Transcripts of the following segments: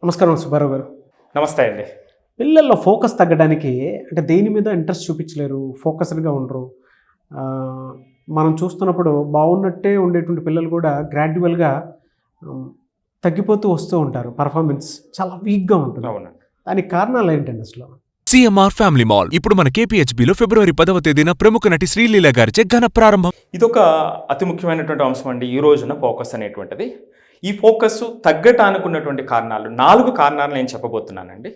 నమస్కారం సుబ్బారావు గారు. నమస్తే అండి. పిల్లల్లో ఫోకస్ తగ్గడానికి అంటే దేని మీద ఇంట్రెస్ట్ చూపించలేరు, ఫోకస్డ్గా ఉండరు. మనం చూస్తున్నప్పుడు బాగున్నట్టే ఉండేటువంటి పిల్లలు కూడా గ్రాడ్యువల్గా తగ్గిపోతూ వస్తూ ఉంటారు. పర్ఫార్మెన్స్ చాలా వీక్గా ఉంటుంది. అవునండి. దానికి కారణాలు ఏంటండి అసలు? సిఎంఆర్ ఫ్యామిలీ మాల్ ఇప్పుడు మన KPHBలో ఫిబ్రవరి 10వ తేదీన ప్రముఖ నటి శ్రీలీల గారిచే ఘన ప్రారంభం. ఇదొక అతి ముఖ్యమైనటువంటి అంశం అండి. ఈ రోజున ఫోకస్ అనేటువంటిది. ఈ ఫోకస్ తగ్గటానికి ఉన్నటువంటి కారణాలు 4 కారణాలు నేను చెప్పబోతున్నానండి.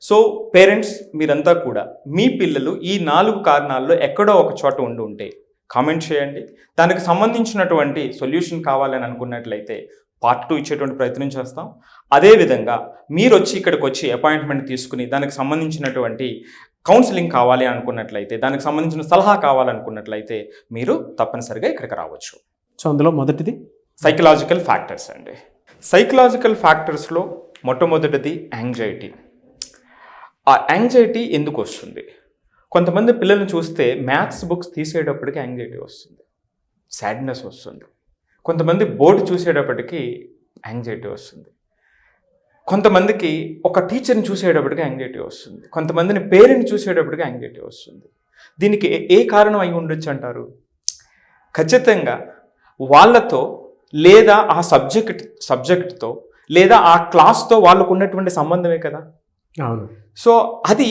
సో పేరెంట్స్ మీరంతా కూడా మీ పిల్లలు ఈ 4 కారణాల్లో ఎక్కడో ఒక చోట ఉంటే కామెంట్ చేయండి. దానికి సంబంధించినటువంటి సొల్యూషన్ కావాలని అనుకున్నట్లయితే పార్ట్ 2 ఇచ్చేటువంటి ప్రయత్నం చేస్తాం. అదేవిధంగా మీరు వచ్చి ఇక్కడికి వచ్చి అపాయింట్మెంట్ తీసుకుని దానికి సంబంధించినటువంటి కౌన్సిలింగ్ కావాలి అనుకున్నట్లయితే, దానికి సంబంధించిన సలహా కావాలనుకున్నట్లయితే మీరు తప్పనిసరిగా ఇక్కడికి రావచ్చు. సో అందులో మొదటిది సైకలాజికల్ ఫ్యాక్టర్స్ అండి. సైకలాజికల్ ఫ్యాక్టర్స్లో మొట్టమొదటిది యాంగ్జైటీ. ఆ యాంగ్జైటీ ఎందుకు వస్తుంది? కొంతమంది పిల్లల్ని చూస్తే మ్యాథ్స్ బుక్స్ తీసేటప్పటికి యాంగ్జైటీ వస్తుంది, సాడ్నెస్ వస్తుంది. కొంతమంది బోర్డు చూసేటప్పటికి యాంగ్జైటీ వస్తుంది. కొంతమందికి ఒక టీచర్ని చూసేటప్పటికి యాంగ్జైటీ వస్తుంది. కొంతమందిని పేరెంట్ చూసేటప్పటికి యాంగ్జైటీ వస్తుంది. దీనికి ఏ కారణం అయి ఉండొచ్చు ఖచ్చితంగా వాళ్ళతో లేదా ఆ సబ్జెక్ట్తో లేదా ఆ క్లాస్తో వాళ్ళకు ఉన్నటువంటి సంబంధమే కదా. అవును. సో అది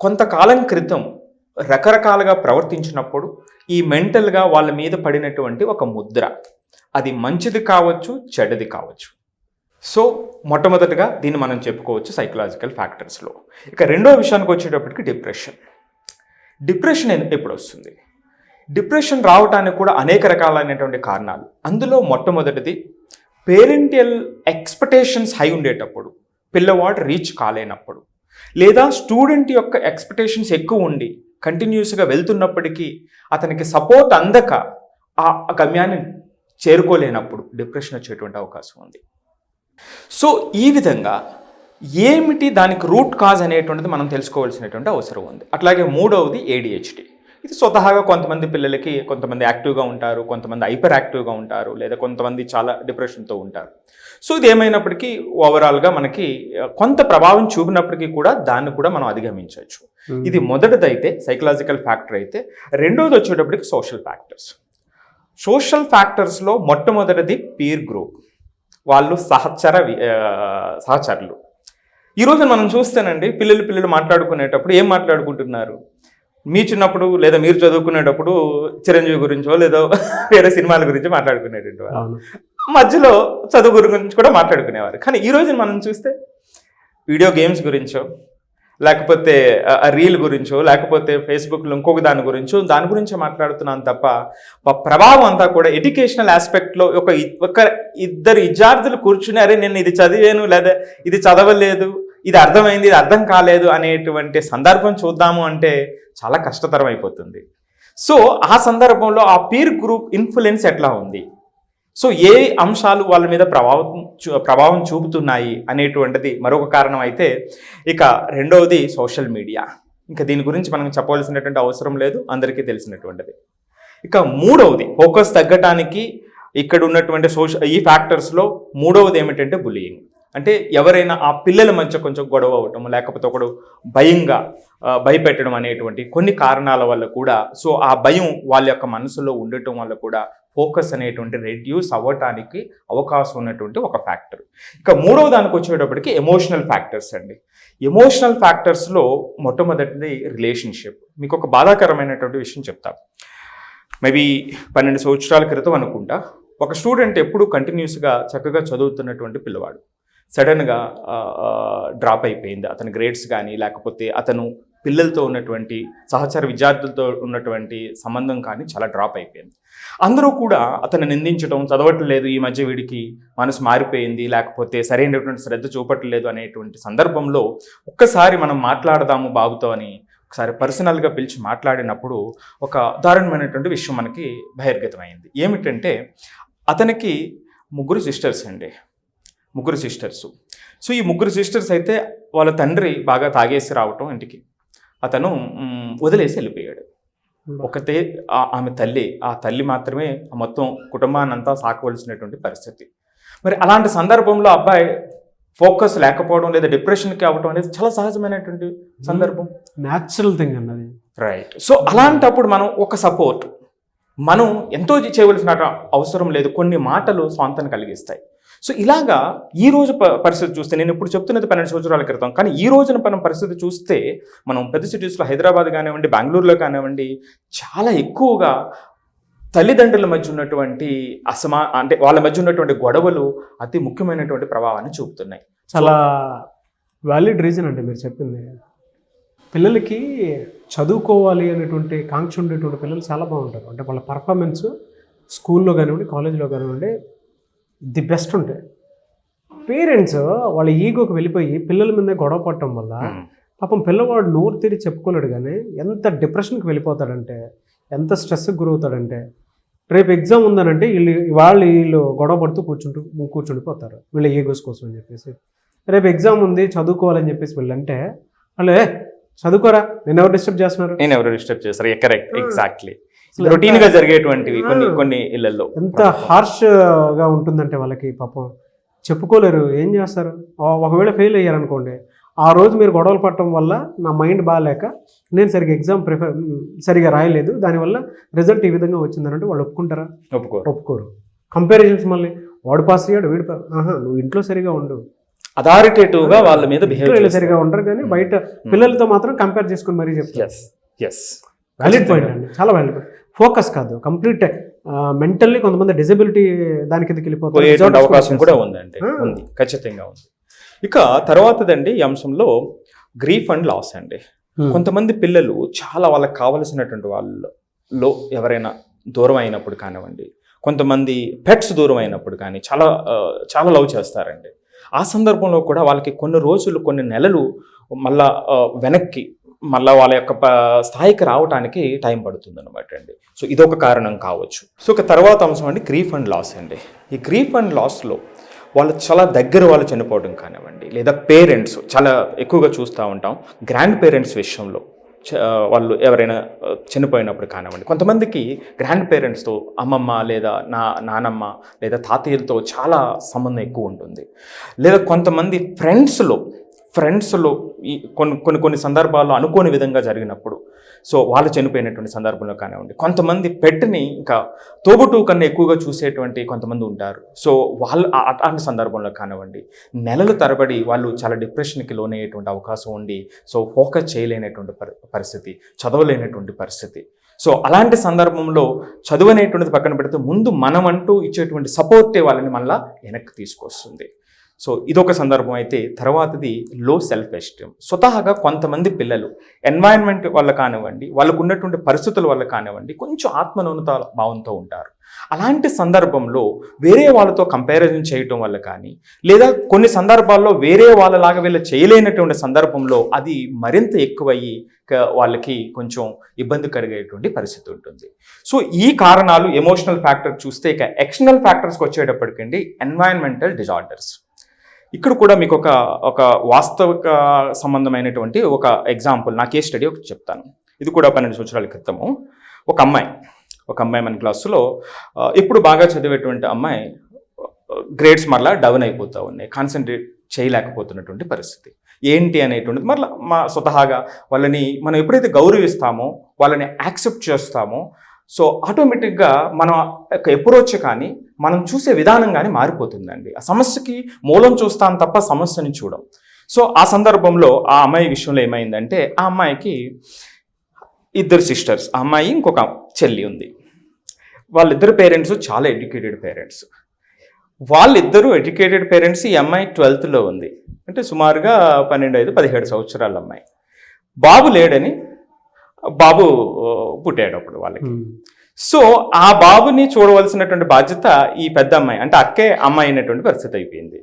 కొంతకాలం క్రితం రకరకాలుగా ప్రవర్తించినప్పుడు ఈ మెంటల్గా వాళ్ళ మీద పడినటువంటి ఒక ముద్ర, అది మంచిది కావచ్చు, చెడ్డది కావచ్చు. సో మొట్టమొదటిగా దీన్ని మనం చెప్పుకోవచ్చు సైకలాజికల్ ఫ్యాక్టర్స్లో. ఇక రెండో విషయానికి వచ్చేటప్పటికి డిప్రెషన్ ఎప్పుడు వస్తుంది? డిప్రెషన్ రావడానికి కూడా అనేక రకాలైనటువంటి కారణాలు. అందులో మొట్టమొదటిది పేరెంటల్ ఎక్స్పెక్టేషన్స్ హై ఉండేటప్పుడు, పిల్లవాడు రీచ్ కాలేనప్పుడు, లేదా స్టూడెంట్ యొక్క ఎక్స్పెక్టేషన్స్ ఎక్కువ ఉండి కంటిన్యూస్గా వెళ్తున్నప్పటికీ అతనికి సపోర్ట్ అందక ఆ గమ్యాన్ని చేరుకోలేనప్పుడు డిప్రెషన్ వచ్చేటువంటి అవకాశం ఉంది. సో ఈ విధంగా ఏమిటి దానికి రూట్ కాజ్ అనేటువంటిది మనం తెలుసుకోవాల్సినటువంటి అవసరం ఉంది. అట్లాగే మూడవది ADHD. ఇది స్వతహాగా కొంతమంది పిల్లలకి, కొంతమంది యాక్టివ్గా ఉంటారు, కొంతమంది హైపర్ యాక్టివ్గా ఉంటారు, లేదా కొంతమంది చాలా డిప్రెషన్తో ఉంటారు. సో ఇది ఏమైనప్పటికీ ఓవరాల్గా మనకి కొంత ప్రభావం చూపినప్పటికీ కూడా దాన్ని కూడా మనం అధిగమించవచ్చు. ఇది మొదటిదైతే సైకలాజికల్ ఫ్యాక్టర్ అయితే. రెండోది వచ్చేటప్పటికి సోషల్ ఫ్యాక్టర్స్. సోషల్ ఫ్యాక్టర్స్లో మొట్టమొదటిది పీర్ గ్రూప్, వాళ్ళు సహచరులు. ఈరోజు మనం చూస్తేనండి పిల్లలు మాట్లాడుకునేటప్పుడు ఏం మాట్లాడుకుంటున్నారు? మీ చిన్నప్పుడు లేదా మీరు చదువుకునేటప్పుడు చిరంజీవి గురించో లేదా వేరే సినిమాల గురించి మాట్లాడుకునేటువంటి వారు, మధ్యలో చదువు గురించి కూడా మాట్లాడుకునేవారు. కానీ ఈ రోజు మనం చూస్తే వీడియో గేమ్స్ గురించో, లేకపోతే రీల్ గురించో, లేకపోతే ఫేస్బుక్లో ఇంకొక దాని గురించో మాట్లాడుతున్నాను తప్ప ప్రభావం అంతా కూడా ఎడ్యుకేషనల్ ఆస్పెక్ట్లో ఒక ఇద్దరు విద్యార్థులు కూర్చుని అరే నేను ఇది చదివాను లేదా ఇది చదవలేదు, ఇది అర్థమైంది, ఇది అర్థం కాలేదు అనేటువంటి సందర్భం చూద్దాము అంటే చాలా కష్టతరం అయిపోతుంది. సో ఆ సందర్భంలో ఆ పీర్ గ్రూప్ ఇన్ఫ్లుయెన్స్ ఎట్లా ఉంది, సో ఏ అంశాలు వాళ్ళ మీద ప్రభావం చూపుతున్నాయి అనేటువంటిది మరొక కారణం అయితే. ఇక రెండవది సోషల్ మీడియా. ఇంకా దీని గురించి మనం చెప్పవలసినటువంటి అవసరం లేదు, అందరికీ తెలిసినటువంటిది. ఇక మూడవది ఫోకస్ తగ్గటానికి ఇక్కడ ఉన్నటువంటి ఈ ఫ్యాక్టర్స్లో మూడవది ఏమిటంటే బులియింగ్. అంటే ఎవరైనా ఆ పిల్లల మధ్య కొంచెం గొడవ అవ్వటం, లేకపోతే ఒకడు భయపెట్టడం అనేటువంటి కొన్ని కారణాల వల్ల కూడా, సో ఆ భయం వాళ్ళ యొక్క మనసులో ఉండటం వల్ల కూడా ఫోకస్ అనేటువంటి రెడ్యూస్ అవ్వటానికి అవకాశం ఉన్నటువంటి ఒక ఫ్యాక్టర్. ఇక మూడవ దానికి వచ్చేటప్పటికి ఎమోషనల్ ఫ్యాక్టర్స్ అండి. ఎమోషనల్ ఫ్యాక్టర్స్లో మొట్టమొదటిది రిలేషన్షిప్. మీకు ఒక బాధాకరమైనటువంటి విషయం చెప్తాను. మేబీ 12 సంవత్సరాల క్రితం అనుకుంటా, ఒక స్టూడెంట్ ఎప్పుడు కంటిన్యూస్గా చక్కగా చదువుతున్నటువంటి పిల్లవాడు సడన్గా డ్రాప్ అయిపోయింది. అతని గ్రేడ్స్ కానీ, లేకపోతే అతను పిల్లలతో ఉన్నటువంటి సహచర విద్యార్థులతో ఉన్నటువంటి సంబంధం కానీ చాలా డ్రాప్ అయిపోయింది. అందరూ కూడా అతను నిందించడం, చదవట్లేదు, ఈ మధ్య వీడికి మనసు మారిపోయింది, లేకపోతే సరైనటువంటి శ్రద్ధ చూపట్లేదు అనేటువంటి సందర్భంలో ఒక్కసారి మనం మాట్లాడదాము బాబుతో అని ఒకసారి పర్సనల్గా పిలిచి మాట్లాడినప్పుడు ఒక దారుణమైనటువంటి విషయం మనకి బహిర్గతమైంది. ఏమిటంటే అతనికి 3 సిస్టర్స్ అండి, 3 సిస్టర్స్. సో ఈ 3 సిస్టర్స్ అయితే వాళ్ళ తండ్రి బాగా తాగేసి రావటం ఇంటికి, అతను వదిలేసి వెళ్ళిపోయాడు. ఒకతే ఆమె తల్లి, ఆ తల్లి మాత్రమే మొత్తం కుటుంబాన్ని అంతా సాకవలసినటువంటి పరిస్థితి. మరి అలాంటి సందర్భంలో అబ్బాయి ఫోకస్ లేకపోవడం లేదా డిప్రెషన్కి అవ్వడం అనేది చాలా సహజమైనటువంటి సందర్భం. న్యాచురల్ థింగ్ అన్నది. రైట్. సో అలాంటప్పుడు మనం ఒక సపోర్ట్, మనం ఎంతో చేయవలసిన అవసరం లేదు, కొన్ని మాటలు స్వాంతాన్ని కలిగిస్తాయి. సో ఇలాగా ఈ రోజు పరిస్థితి చూస్తే, నేను ఇప్పుడు చెప్తున్నది 12 సంవత్సరాల క్రితం, కానీ ఈ రోజున మనం పరిస్థితి చూస్తే మనం పెద్ద సిటీస్లో హైదరాబాద్ కానివ్వండి, బెంగళూరులో కానివ్వండి, చాలా ఎక్కువగా తల్లిదండ్రుల మధ్య ఉన్నటువంటి అంటే వాళ్ళ మధ్య ఉన్నటువంటి గొడవలు అతి ముఖ్యమైనటువంటి ప్రభావాన్ని చూపుతున్నాయి. చాలా వ్యాలిడ్ రీజన్ అండి మీరు చెప్పింది. పిల్లలకి చదువుకోవాలి అనేటువంటి కాంక్ష ఉండేటువంటి పిల్లలు చాలా బాగుంటారు. అంటే వాళ్ళ పర్ఫార్మెన్స్ స్కూల్లో కానివ్వండి, కాలేజీలో కానివ్వండి ది బెస్ట్ ఉంటాయి. పేరెంట్స్ వాళ్ళ ఈగోకి వెళ్ళిపోయి పిల్లల మీద గొడవ పడటం వల్ల పాపం పిల్లవాడు నోరు తీరి చెప్పుకోలేడు, కానీ ఎంత డిప్రెషన్కి వెళ్ళిపోతాడంటే, ఎంత స్ట్రెస్కి గురవుతాడంటే, రేపు ఎగ్జామ్ ఉందనంటే వీళ్ళు గొడవ పడుతూ కూర్చుండిపోతారు వీళ్ళ ఈగోస్ కోసం అని చెప్పేసి. రేపు ఎగ్జామ్ ఉంది చదువుకోవాలని చెప్పేసి వీళ్ళంటే వాళ్ళు చదువుకోరా, నేను ఎవరు డిస్టర్బ్ చేస్తున్నారు. Correct, exactly. రొటీన్ గా జరిగేటువంటివి కొన్ని ఇళ్లలో ఎంత హార్ష్గా ఉంటుందంటే వాళ్ళకి పాపం చెప్పుకోలేరు. ఏం చేస్తారు? ఒకవేళ ఫెయిల్ అయ్యారనుకోండి, ఆ రోజు మీరు గొడవలు పడటం వల్ల నా మైండ్ బాగాలేక నేను సరిగ్గా ఎగ్జామ్ సరిగా రాయలేదు, దానివల్ల రిజల్ట్ ఈ విధంగా వచ్చిందనంటే వాళ్ళు ఒప్పుకుంటారా? ఒప్పుకోరు. కంపారిజన్స్ మళ్ళీ వాడు పాస్ అయ్యాడు, వీడు నువ్వు ఇంట్లో సరిగా ఉండు, అథారిటేటివ్గా వాళ్ళ మీద బిహేవ్ సరిగా ఉండరు, కానీ బయట పిల్లలతో మాత్రం కంపేర్ చేసుకుని మరీ చెప్తారు. వ్యాలిడ్ పాయింట్ అండి, చాలా వ్యాలిడ్ పాయింట్. ఫోకస్ కాదు, కంప్లీట్ మెంటల్లీ కొంతమంది డిజబిలిటీ దాని కిందకి వెళ్ళిపోతారు. అవకాశం కూడా ఉందండి, ఉంది, ఖచ్చితంగా ఉంది. ఇక తర్వాతదండి ఈ అంశంలో గ్రీఫ్ అండ్ లాస్ అండి. కొంతమంది పిల్లలు చాలా వాళ్ళకి కావలసినటువంటి వాళ్ళలో ఎవరైనా దూరం అయినప్పుడు కానివ్వండి, కొంతమంది పెట్స్ దూరం అయినప్పుడు కానీ చాలా లవ్ చేస్తారండి. ఆ సందర్భంలో కూడా వాళ్ళకి కొన్ని రోజులు, కొన్ని నెలలు మళ్ళా వెనక్కి మళ్ళీ వాళ్ళ యొక్క స్థాయికి రావడానికి టైం పడుతుంది అనమాట అండి. సో ఇదొక కారణం కావచ్చు. సో ఒక తర్వాత అంశం అండి గ్రీఫ్ అండ్ లాస్ అండి. ఈ గ్రీఫ్ అండ్ లాస్లో వాళ్ళు చాలా దగ్గర వాళ్ళు చనిపోవడం కానివ్వండి, లేదా పేరెంట్స్ చాలా ఎక్కువగా చూస్తూ ఉంటాం గ్రాండ్ పేరెంట్స్ విషయంలో వాళ్ళు ఎవరైనా చనిపోయినప్పుడు కానివ్వండి. కొంతమందికి గ్రాండ్ పేరెంట్స్తో అమ్మమ్మ లేదా నానమ్మ లేదా తాతయ్యలతో చాలా సంబంధం ఎక్కువ ఉంటుంది. లేదా కొంతమంది ఫ్రెండ్స్లో ఈ కొన్ని సందర్భాల్లో అనుకోని విధంగా జరిగినప్పుడు, సో వాళ్ళు చనిపోయినటువంటి సందర్భంలో కానివ్వండి. కొంతమంది పెట్ని ఇంకా తోబుట్టు కన్నా ఎక్కువగా చూసేటువంటి కొంతమంది ఉంటారు. సో వాళ్ళు అట్లాంటి సందర్భంలో కానివ్వండి, నెలల తరబడి వాళ్ళు చాలా డిప్రెషన్కి లోనయ్యేటువంటి అవకాశం ఉండి, సో ఫోకస్ చేయలేనటువంటి పరిస్థితి, చదవలేనటువంటి పరిస్థితి. సో అలాంటి సందర్భంలో చదువు అనేటువంటిది పక్కన పెడితే ముందు మనమంటూ ఇచ్చేటువంటి సపోర్టే వాళ్ళని మళ్ళీ వెనక్కి తీసుకొస్తుంది. సో ఇదొక సందర్భం అయితే, తర్వాతది లో సెల్ఫ్ ఎస్టీమ్. స్వతహాగా కొంతమంది పిల్లలు ఎన్వైరన్మెంట్ వల్ల కానివ్వండి, వాళ్ళకు ఉన్నటువంటి పరిస్థితుల వల్ల కానివ్వండి, కొంచెం ఆత్మన్యూనత భావంతో ఉంటారు. అలాంటి సందర్భంలో వేరే వాళ్ళతో కంపారిజన్ చేయటం వల్ల కానీ, లేదా కొన్ని సందర్భాల్లో వేరే వాళ్ళలాగా వీళ్ళు చేయలేనటువంటి సందర్భంలో అది మరింత ఎక్కువయ్యి వాళ్ళకి కొంచెం ఇబ్బంది కలిగేటువంటి పరిస్థితి ఉంటుంది. సో ఈ కారణాలు ఎమోషనల్ ఫ్యాక్టర్ చూస్తే, ఇక ఎక్స్టర్నల్ ఫ్యాక్టర్స్కి వచ్చేటప్పటికండి ఎన్వైరన్మెంటల్ డిజార్డర్స్. ఇక్కడ కూడా మీకు ఒక వాస్తవిక సంబంధమైనటువంటి ఒక ఎగ్జాంపుల్, నా కేస్ స్టడీ ఒకటి చెప్తాను. ఇది కూడా 12 సంవత్సరాల క్రితము. ఒక అమ్మాయి మన క్లాసులో ఇప్పుడు బాగా చదివేటువంటి అమ్మాయి గ్రేడ్స్ మరలా డౌన్ అయిపోతూ ఉన్నాయి, కాన్సన్ట్రేట్ చేయలేకపోతున్నటువంటి పరిస్థితి. ఏంటి అనేటువంటిది మరలా స్వతహాగా వాళ్ళని మనం ఎప్పుడైతే గౌరవిస్తామో, వాళ్ళని యాక్సెప్ట్ చేస్తామో, సో ఆటోమేటిక్గా మనం అప్రోచ్ కానీ మనం చూసే విధానం కానీ మారిపోతుందండి. ఆ సమస్యకి మూలం చూస్తాం తప్ప సమస్యని చూడం. సో ఆ సందర్భంలో ఆ అమ్మాయి విషయంలో ఏమైందంటే, ఆ అమ్మాయికి 2 సిస్టర్స్, ఆ అమ్మాయి ఇంకొక చెల్లి ఉంది. వాళ్ళిద్దరు పేరెంట్స్ చాలా ఎడ్యుకేటెడ్ పేరెంట్స్. వాళ్ళిద్దరూ ఎడ్యుకేటెడ్ పేరెంట్స్. ఈ అమ్మాయి 12th ఉంది, అంటే సుమారుగా 12-17 సంవత్సరాల అమ్మాయి. బాబు లేడని, బాబు పుట్టాడు అప్పుడు వాళ్ళకి. సో ఆ బాబుని చూడవలసినటువంటి బాధ్యత ఈ పెద్ద అమ్మాయి, అంటే అక్కే అమ్మాయి అయినటువంటి పరిస్థితి అయిపోయింది.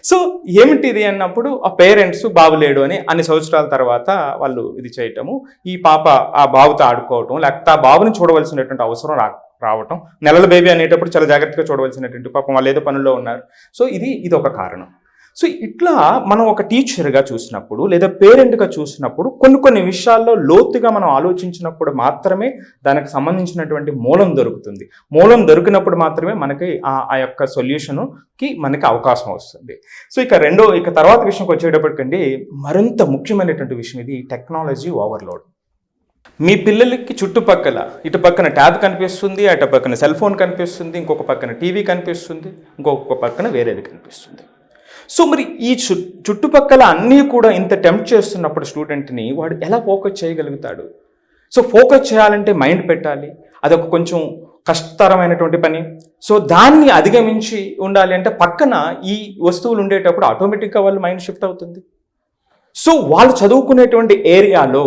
సో ఏమిటిది అన్నప్పుడు ఆ పేరెంట్స్ బాబు లేడు అని అన్ని సంవత్సరాల తర్వాత వాళ్ళు ఇది చేయటము, ఈ పాప ఆ బాబుతో ఆడుకోవటం, లేకపోతే ఆ బాబుని చూడవలసినటువంటి అవసరం రావటం, నెలల బేబీ అనేటప్పుడు చాలా జాగ్రత్తగా చూడవలసినటువంటి, పాపం వాళ్ళు ఏదో పనుల్లో ఉన్నారు. సో ఇది ఒక కారణం. సో ఇట్లా మనం ఒక టీచర్గా చూసినప్పుడు లేదా పేరెంట్గా చూసినప్పుడు కొన్ని విషయాల్లో లోతుగా మనం ఆలోచించినప్పుడు మాత్రమే దానికి సంబంధించినటువంటి మూలం దొరుకుతుంది. మూలం దొరికినప్పుడు మాత్రమే మనకి ఆ యొక్క సొల్యూషన్కి మనకి అవకాశం వస్తుంది. సో ఇక తర్వాత విషయంకి వచ్చేటప్పటికండి మరింత ముఖ్యమైనటువంటి విషయం ఇది టెక్నాలజీ ఓవర్లోడ్. మీ పిల్లలకి చుట్టుపక్కల ఇటు పక్కన ట్యాబ్ కనిపిస్తుంది, అటు పక్కన సెల్ ఫోన్ కనిపిస్తుంది, ఇంకొక పక్కన టీవీ కనిపిస్తుంది, ఇంకొక పక్కన వేరేది కనిపిస్తుంది. సో మరి ఈ చుట్టుపక్కల అన్నీ కూడా ఇంత టెంప్ట్ చేస్తున్నప్పుడు స్టూడెంట్ని వాడు ఎలా ఫోకస్ చేయగలుగుతాడు? సో ఫోకస్ చేయాలంటే మైండ్ పెట్టాలి, అదొక కొంచెం కష్టతరమైనటువంటి పని. సో దాన్ని అధిగమించి ఉండాలి అంటే పక్కన ఈ వస్తువులు ఉండేటప్పుడు ఆటోమేటిక్గా వాళ్ళు మైండ్ షిఫ్ట్ అవుతుంది. సో వాళ్ళు చదువుకునేటువంటి ఏరియాలో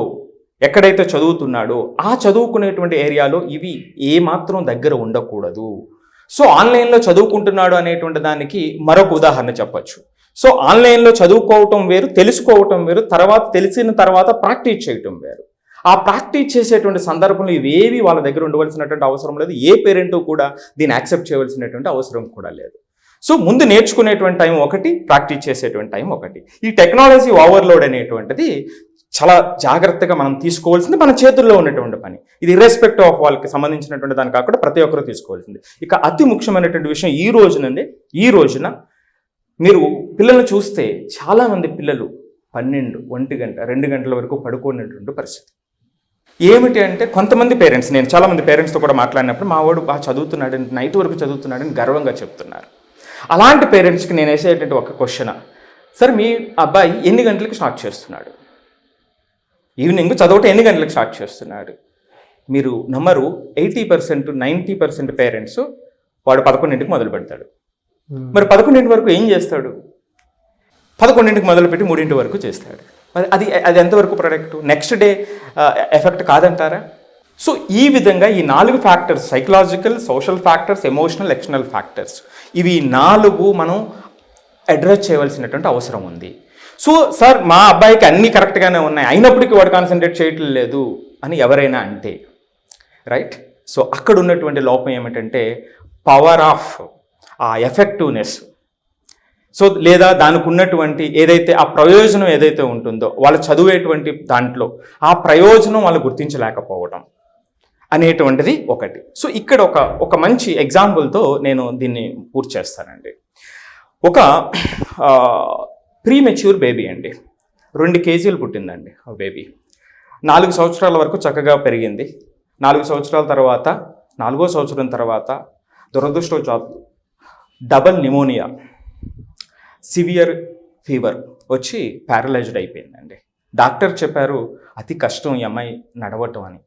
ఎక్కడైతే చదువుతున్నాడో ఆ చదువుకునేటువంటి ఏరియాలో ఇవి ఏమాత్రం దగ్గర ఉండకూడదు. సో ఆన్లైన్లో చదువుకుంటున్నాడు అనేటువంటి దానికి మరొక ఉదాహరణ చెప్పచ్చు. సో ఆన్లైన్లో చదువుకోవటం వేరు, తెలుసుకోవటం వేరు, తెలిసిన తర్వాత ప్రాక్టీస్ చేయటం వేరు. ఆ ప్రాక్టీస్ చేసేటువంటి సందర్భంలో ఇవేవి వాళ్ళ దగ్గర ఉండవలసినటువంటి అవసరం లేదు. ఏ పేరెంట్ కూడా దీన్ని యాక్సెప్ట్ చేయవలసినటువంటి అవసరం కూడా లేదు. సో ముందు నేర్చుకునేటువంటి టైం ఒకటి, ప్రాక్టీస్ చేసేటువంటి టైం ఒకటి. ఈ టెక్నాలజీ ఓవర్లోడ్ అనేటువంటిది చాలా జాగ్రత్తగా మనం తీసుకోవాల్సింది, మన చేతుల్లో ఉన్నటువంటి పని. ఇది ఇర్రెస్పెక్ట్ ఆఫ్ వాళ్ళకి సంబంధించినటువంటి దాని కాకుండా ప్రతి ఒక్కరూ తీసుకోవాల్సింది. ఇక అతి ముఖ్యమైనటువంటి విషయం ఈ రోజున మీరు పిల్లల్ని చూస్తే చాలామంది పిల్లలు 12, 1 గంట, 2 గంటల వరకు పడుకునేటువంటి పరిస్థితి. ఏమిటి అంటే కొంతమంది పేరెంట్స్, నేను చాలామంది పేరెంట్స్తో కూడా మాట్లాడినప్పుడు మా వాడు బాగా చదువుతున్నాడని, నైట్ వరకు చదువుతున్నాడని గర్వంగా చెప్తున్నారు. అలాంటి పేరెంట్స్కి నేను వేసేటువంటి ఒక క్వశ్చన్, సార్ మీ అబ్బాయి ఎన్ని గంటలకు స్టార్ట్ చేస్తున్నాడు? ఈవినింగ్ చదవటం ఎన్ని గంటలకు స్టార్ట్ చేస్తున్నాడు? మీరు నమ్మరు, 80% 90% పేరెంట్స్ వాడు 11ంటికి మొదలు పెడతాడు. మరి 11ంటి వరకు ఏం చేస్తాడు? 11ంటికి మొదలుపెట్టి 3 వరకు చేస్తాడు. మరి అది ఎంతవరకు ప్రొడక్ట్? నెక్స్ట్ డే ఎఫెక్ట్ కాదంటారా? సో ఈ విధంగా ఈ 4 factors, psychological, social factors, emotional, external factors, ఇవి 4 మనం అడ్రస్ చేయవలసినటువంటి అవసరం ఉంది. సో సార్ మా అబ్బాయికి అన్నీ కరెక్ట్గానే ఉన్నాయి, అయినప్పటికీ వాడు కాన్సన్ట్రేట్ చేయటం లేదు అని ఎవరైనా అంటే రైట్. సో అక్కడ ఉన్నటువంటి లోపం ఏమిటంటే పవర్ ఆఫ్ ఆ ఎఫెక్టివ్నెస్. సో లేదా దానికి ఉన్నటువంటి ఏదైతే ఆ ప్రయోజనం ఏదైతే ఉంటుందో వాళ్ళు చదివేటువంటి దాంట్లో ఆ ప్రయోజనం వాళ్ళు గుర్తించలేకపోవడం అనేటువంటిది ఒకటి. సో ఇక్కడ ఒక మంచి ఎగ్జాంపుల్తో నేను దీన్ని పూర్తి చేస్తానండి. ఒక ప్రీమెచ్యూర్ బేబీ అండి, 2 కేజీలు పుట్టిందండి ఆ బేబీ. 4 సంవత్సరాల వరకు చక్కగా పెరిగింది. 4 సంవత్సరాల తర్వాత, 4వ సంవత్సరం తర్వాత దురదృష్టవశాత్తు డబల్ నిమోనియా, సివియర్ ఫీవర్ వచ్చి ప్యారలైజ్డ్ అయిపోయిందండి. డాక్టర్ చెప్పారు అతి కష్టం ఈ అమ్మాయి నడవటం అని.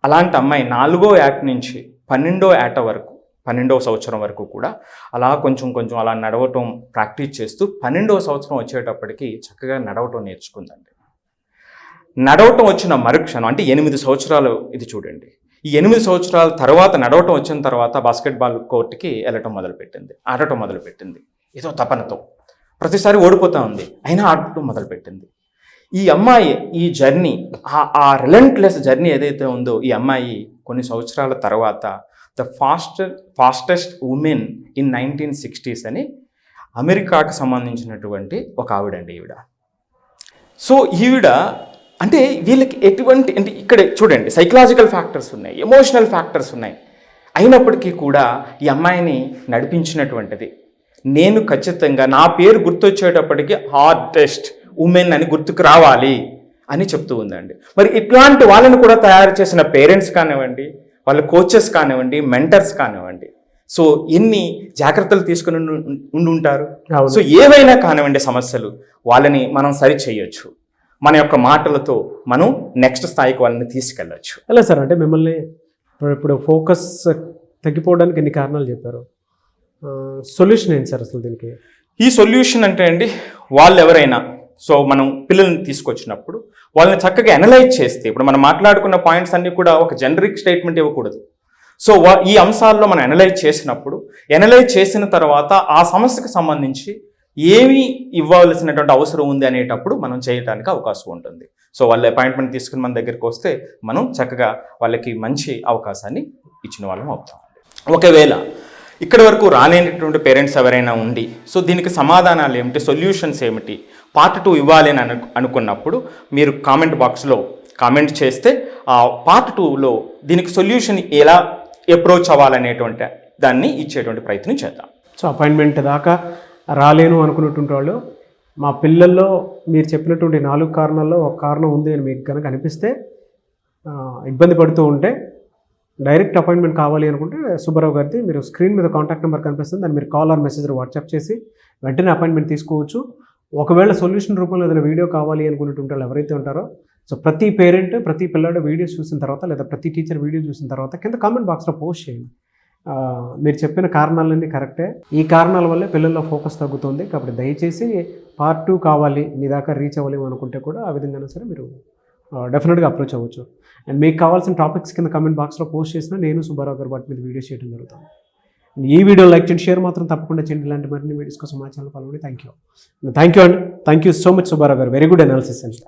అలాంటి అమ్మాయి 4వ ఏట నుంచి 12వ ఏట వరకు, 12వ సంవత్సరం వరకు కూడా అలా కొంచెం అలా నడవటం ప్రాక్టీస్ చేస్తూ 12వ సంవత్సరం వచ్చేటప్పటికి చక్కగా నడవటం నేర్చుకుందండి. నడవటం వచ్చిన మరుక్షణం అంటే 8 సంవత్సరాలు ఇది చూడండి. ఈ 8 సంవత్సరాల తర్వాత నడవటం వచ్చిన తర్వాత బాస్కెట్బాల్ కోర్టుకి వెళ్ళటం మొదలుపెట్టింది, ఆడటం మొదలుపెట్టింది. ఏదో తపనతో ప్రతిసారి ఓడిపోతూ ఉంది, అయినా ఆడటం మొదలుపెట్టింది. ఈ అమ్మాయి ఈ జర్నీ, ఆ రిలెంట్లెస్ జర్నీ ఏదైతే ఉందో ఈ అమ్మాయి కొన్ని సంవత్సరాల తర్వాత the fastest women in 1960s అని అమెరికాకు సంబంధించినటువంటి ఒక ఆవిడండి ఈవిడ. సో ఈవిడ అంటే వీళ్ళకి ఎటువంటి అంటే ఇక్కడ చూడండి సైకలాజికల్ ఫ్యాక్టర్స్ ఉన్నాయి, ఎమోషనల్ ఫ్యాక్టర్స్ ఉన్నాయి, అయినప్పటికీ కూడా ఈ అమ్మాయిని నడిపించినటువంటిది నేను ఖచ్చితంగా నా పేరు గుర్తొచ్చేటప్పటికి హార్డెస్ట్ ఉమెన్ అని గుర్తుకు రావాలి అని చెప్తూ ఉందండి. మరి ఇట్లాంటి వాళ్ళని కూడా తయారు చేసిన పేరెంట్స్ కానివ్వండి, వాళ్ళ కోచెస్ కానివ్వండి, మెంటర్స్ కానివ్వండి, సో ఎన్ని జాగ్రత్తలు తీసుకుని ఉంటారు. సో ఏవైనా కానివ్వండి సమస్యలు, వాళ్ళని మనం సరి చేయొచ్చు, మన యొక్క మాటలతో మనం నెక్స్ట్ స్థాయికి వాళ్ళని తీసుకెళ్ళచ్చు. ఎలా సార్ అంటే మిమ్మల్ని ఇప్పుడు ఫోకస్ తగ్గిపోవడానికి ఎన్ని కారణాలు చెప్పారు, సొల్యూషన్ ఏంటి సార్ అసలు దీనికి? ఈ సొల్యూషన్ అంటే అండి, వాళ్ళు ఎవరైనా సో మనం పిల్లల్ని తీసుకొచ్చినప్పుడు వాళ్ళని చక్కగా అనలైజ్ చేస్తే, ఇప్పుడు మనం మాట్లాడుకున్న పాయింట్స్ అన్నీ కూడా ఒక జనరిక్ స్టేట్మెంట్ ఇవ్వకూడదు. సో ఈ అంశాల్లో మనం అనలైజ్ చేసిన తర్వాత ఆ సమస్యకు సంబంధించి ఏమి ఇవ్వాల్సినటువంటి అవసరం ఉంది అనేటప్పుడు మనం చేయడానికి అవకాశం ఉంటుంది. సో వాళ్ళ అపాయింట్మెంట్ తీసుకుని మన దగ్గరికి వస్తే మనం చక్కగా వాళ్ళకి మంచి అవకాశాన్ని ఇచ్చిన వాళ్ళం అవుతాం. ఒకవేళ ఇక్కడి వరకు రాలేనటువంటి పేరెంట్స్ ఎవరైనా ఉండి సో దీనికి సమాధానాలు ఏమిటి, సొల్యూషన్స్ ఏమిటి, పార్ట్ 2 ఇవ్వాలి అని అనుకున్నప్పుడు మీరు కామెంట్ బాక్స్లో కామెంట్ చేస్తే పార్ట్ 2లో దీనికి సొల్యూషన్ ఎలా అప్రోచ్ అవ్వాలనేటువంటి దాన్ని ఇచ్చేటువంటి ప్రయత్నం చేద్దాం. సో అపాయింట్మెంట్ దాకా రాలేను అనుకున్నటువంటి వాళ్ళు మా పిల్లల్లో మీరు చెప్పినటువంటి 4 కారణాల్లో ఒక కారణం ఉంది అని మీకు కనుక అనిపిస్తే ఇబ్బంది పడుతూ ఉంటే డైరెక్ట్ అపాయింట్మెంట్ కావాలి అనుకుంటే సుబ్బారావు గారిది మీరు స్క్రీన్ మీద కాంటాక్ట్ నెంబర్ కనిపిస్తుంది, దాన్ని మీరు కాల్ ఆర్ మెసేజ్ వాట్సాప్ చేసి వెంటనే అపాయింట్మెంట్ తీసుకోవచ్చు. ఒకవేళ సొల్యూషన్ రూపంలో ఏదైనా వీడియో కావాలి అనుకున్నటువంటి వాళ్ళు ఎవరైతే ఉంటారో సో ప్రతి పేరెంట్ ప్రతి పిల్లాడు వీడియోస్ చూసిన తర్వాత లేదా ప్రతి టీచర్ వీడియో చూసిన తర్వాత కింద కామెంట్ బాక్స్లో పోస్ట్ చేయండి. మీరు చెప్పిన కారణాలన్నీ కరెక్టే, ఈ కారణాల వల్లే పిల్లల్లో ఫోకస్ తగ్గుతుంది కాబట్టి దయచేసి పార్ట్ 2 కావాలి మీ దాకా రీచ్ అవ్వలేము అనుకుంటే కూడా ఆ విధంగా సరే మీరు డెఫినెట్గా అప్రోచ్ అవ్వచ్చు. అండ్ మీకు కావాల్సిన టాపిక్స్ కింద కామెంట్ బాక్స్లో పోస్ట్ చేసినా నేను సుబ్బారావు గారు వాటి మీద వీడియోస్ చేయడం జరుగుతుంది. ఈ వీడియో లైక్ చేయండి, షేర్ మాత్రం తప్పకుండా చేయండి. ఇలాంటి మరిన్ని వీడియోస్ కోసం మా ఛానల్ ఫాలో అవ్వండి. థ్యాంక్ యూ అండి, thank you so much Subbarao గారు, వెరీ గుడ్ అనాలిసిస్ అండి.